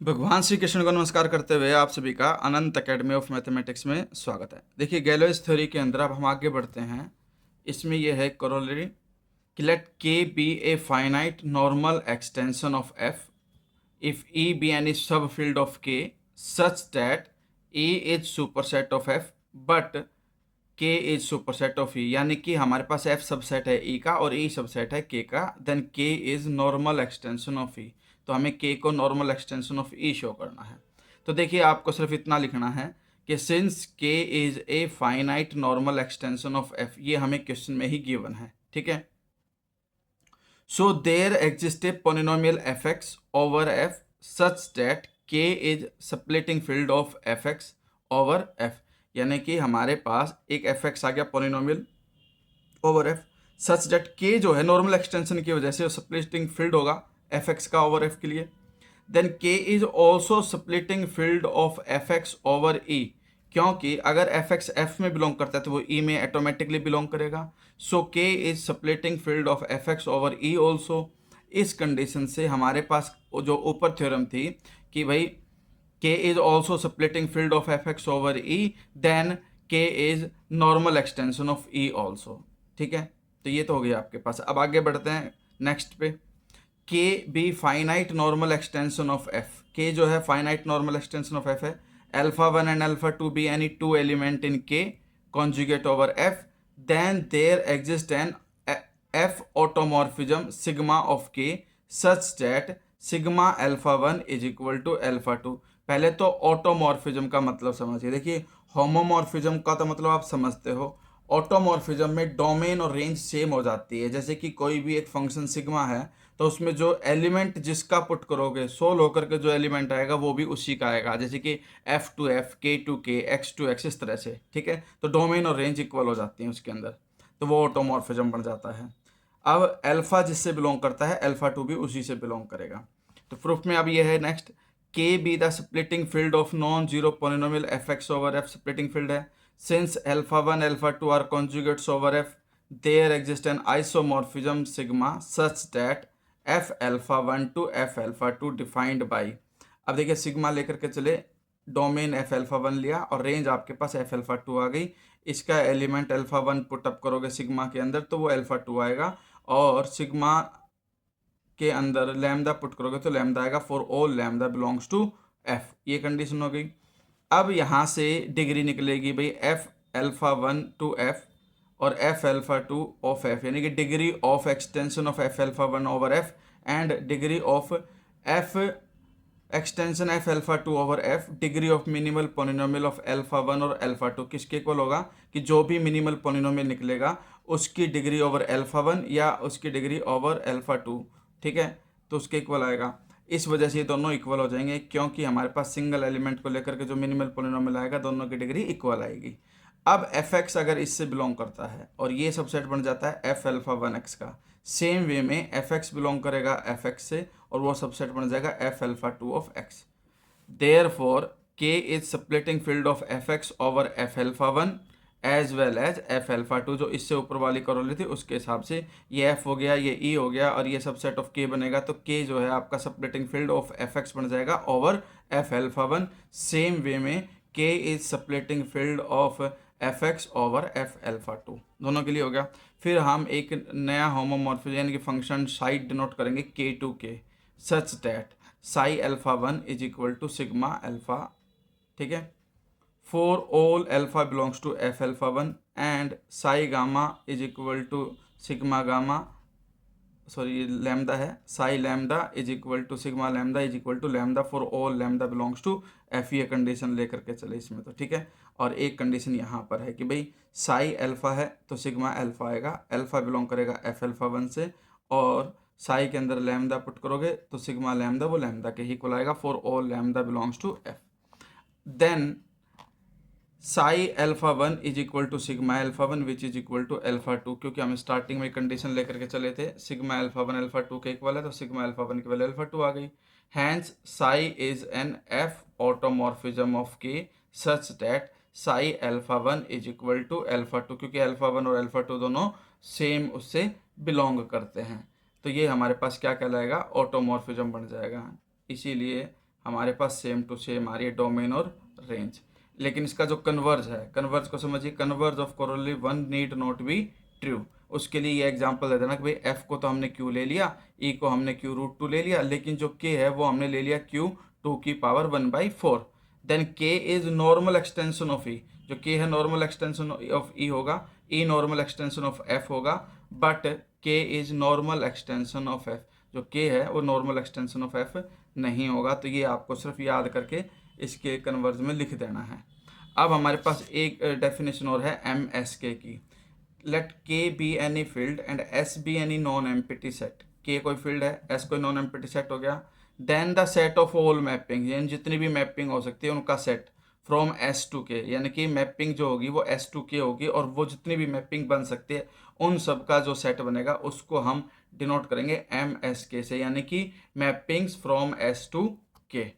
भगवान श्री कृष्ण को नमस्कार करते हुए आप सभी का अनंत एकेडमी ऑफ मैथमेटिक्स में स्वागत है। देखिए गैलोस थ्योरी के अंदर अब हम आगे बढ़ते हैं। इसमें यह है कोरोलरी कि let K be a finite normal extension of F if E be any sub field of K such that E is superset of F but K is superset of E, यानी कि हमारे पास F subset है ई का और ई subset है के का, then K is normal extension of ई। तो हमें के को normal extension of E show करना है। तो देखिए आपको सिर्फ इतना लिखना है कि since K is a finite normal extension of F, ये हमें क्वेश्चन में ही गिवन है, ठीक है। So there exist a polynomial F X over F such that K is splitting field of F X over F, यानी कि हमारे पास एक एफ एक्स आ गया polynomial over F such that K जो है नॉर्मल एक्सटेंशन की वजह से स्प्लिटिंग फील्ड होगा एफ एक्स का ओवर एफ के लिए। Then K is also splitting field of F X over E, क्योंकि अगर एफ एक्स एफ में बिलोंग करता है तो वो ई में ऑटोमेटिकली बिलोंग करेगा। सो के is splitting field of F X over E also. इस कंडीशन से हमारे पास जो ऊपर थ्योरम थी कि भाई K is also splitting field of F X over E, then K is normal extension of E also, ठीक है। तो ये तो हो गया आपके पास। अब आगे बढ़ते हैं नेक्स्ट पे। K be finite normal extension of F, K जो है finite normal extension of F है। Alpha 1 and alpha 2 be any two element in K conjugate over F, then there exist an F automorphism sigma of K such that sigma alpha 1 is equal to alpha 2। पहले तो automorphism का मतलब समझिए। देखिए homomorphism का तो मतलब आप समझते हो, ऑटोमॉर्फिज्म में डोमेन और रेंज सेम हो जाती है। जैसे कि कोई भी एक फंक्शन सिग्मा है तो उसमें जो एलिमेंट जिसका पुट करोगे सोल होकर के जो एलिमेंट आएगा वो भी उसी का आएगा, जैसे कि एफ टू एफ, के टू के, एक्स टू एक्स, इस तरह से, ठीक है। तो डोमेन और रेंज इक्वल हो जाती हैं उसके अंदर, तो वो ऑटोमॉर्फिज्म बन जाता है। अब अल्फा जिससे बिलोंग करता है अल्फा 2 भी उसी से बिलोंग करेगा। तो प्रूफ में अब ये है next, K be the splitting field of non zero polynomial F X over F splitting field है। Since alpha 1 alpha 2 are conjugates over F, there exist an isomorphism sigma such that F alpha 1 to F alpha 2 defined by. अब देखिए sigma लेकर के चले, domain F alpha 1 लिया और range आपके पास F alpha 2 आ गई। इसका एलिमेंट अल्फा 1 पुटअप करोगे सिग्मा के अंदर तो वो अल्फा 2 आएगा, और सिग्मा के अंदर लैम्डा पुट करोगे तो लैम्डा आएगा for all lambda belongs to F. ये कंडीशन हो गई। अब यहाँ से डिग्री निकलेगी भाई एफ अल्फा 1 टू एफ और एफ अल्फा 2 ऑफ एफ, यानी कि degree of extension of F alpha 1 over F and degree of F extension F alpha 2 over F, degree of minimal polynomial of alpha 1 और alpha 2 किसके equal होगा कि जो भी minimal polynomial निकलेगा उसकी डिग्री ओवर अल्फा 1 या उसकी डिग्री ओवर अल्फा 2, ठीक है, तो उसके इक्वल आएगा। इस वजह से ये दोनों इक्वल हो जाएंगे, क्योंकि हमारे पास सिंगल एलिमेंट को लेकर के जो मिनिमल पोलिनोमियल आएगा दोनों की डिग्री इक्वल आएगी। अब एफ एक्स अगर इससे बिलोंग करता है और ये सबसेट बन जाता है एफ अल्फा 1 एक्स का, सेम वे में एफ एक्स बिलोंग करेगा एफ एक्स से और वो सबसेट बन जाएगा F alpha 2 of X. Therefore K is splitting field of F X over F alpha 1 as well as F alpha 2, जो इससे ऊपर वाली करोली थी उसके हिसाब से ये एफ हो गया, ये ई हो गया और ये सबसेट ऑफ के बनेगा। तो के जो है आपका splitting field of F x बन जाएगा over F alpha 1। Same way में के is splitting field of F X over F alpha 2, दोनों के लिए हो गया। फिर हम एक नया होमोमॉर्फिज्म यानी कि फंक्शन साइड डिनोट करेंगे K to K such that psi alpha 1 is equal to sigma alpha, ठीक है, for all alpha belongs to F alpha 1 and psi gamma is equal to sigma gamma, sorry lambda है, psi lambda is equal to sigma lambda is equal to lambda for all lambda belongs to F, ये condition लेकर के चले इसमें, तो ठीक है। और एक कंडीशन यहाँ पर है कि भाई साई अल्फा है तो सिग्मा अल्फा आएगा, अल्फा बिलोंग करेगा एफ अल्फा 1 से, और साई के अंदर लैम्डा पुट करोगे तो सिग्मा लैम्डा वो लैम्डा के ही इक्वल आएगा for all lambda belongs to F. Then psi alpha 1 is equal to sigma alpha 1 which is equal to alpha 2, क्योंकि हम स्टार्टिंग में कंडीशन लेकर के चले थे सिग्मा अल्फा 1 अल्फा 2 के इक्वल है, तो सिग्मा अल्फा 1 की वैल्यू अल्फा 2 आ गई। Hence psi is an F automorphism of K such that psi alpha 1 is equal to alpha 2, क्योंकि अल्फा 1 और अल्फा 2 दोनों सेम उससे बिलोंग करते हैं। तो ये हमारे पास क्या कहलाएगा, ऑटोमॉर्फिज्म बन जाएगा। इसीलिए हमारे पास सेम टू सेम आ रही है डोमेन और रेंज। लेकिन इसका जो कन्वर्ज है, कन्वर्ज को समझिए, converse of corollary one need not be true. उसके लिए ये एग्जांपल दे देना कि भाई एफ को तो हमने क्यू ले लिया, ई को हमने क्यू रूट टू ले लिया, लेकिन जो के है वो हमने ले लिया क्यू टू की power 1/4। Then K is normal extension of ई, जो के है नॉर्मल एक्सटेंशन ऑफ ई होगा, ई नॉर्मल एक्सटेंशन ऑफ एफ होगा, but K is normal extension of F, जो के है वो नॉर्मल एक्सटेंशन ऑफ एफ नहीं होगा। तो ये आपको सिर्फ याद करके इसके कन्वर्ज में लिख देना है। अब हमारे पास एक डेफिनेशन और है एम एस के की। Late K be any field and S be any non empty set. के कोई फील्ड है, एस कोई नॉन एम्प्टी सेट हो गया। Then the set of all mapping, यानी जितनी भी मैपिंग हो सकती है उनका सेट फ्रॉम एस टू के, यानी कि मैपिंग जो होगी वो एस टू के होगी, और वो जितनी भी मैपिंग बन सकती है उन सब का जो सेट बनेगा उसको हम डिनोट करेंगे एम एस के से, यानी कि मैपिंग्स फ्रॉम एस टू के।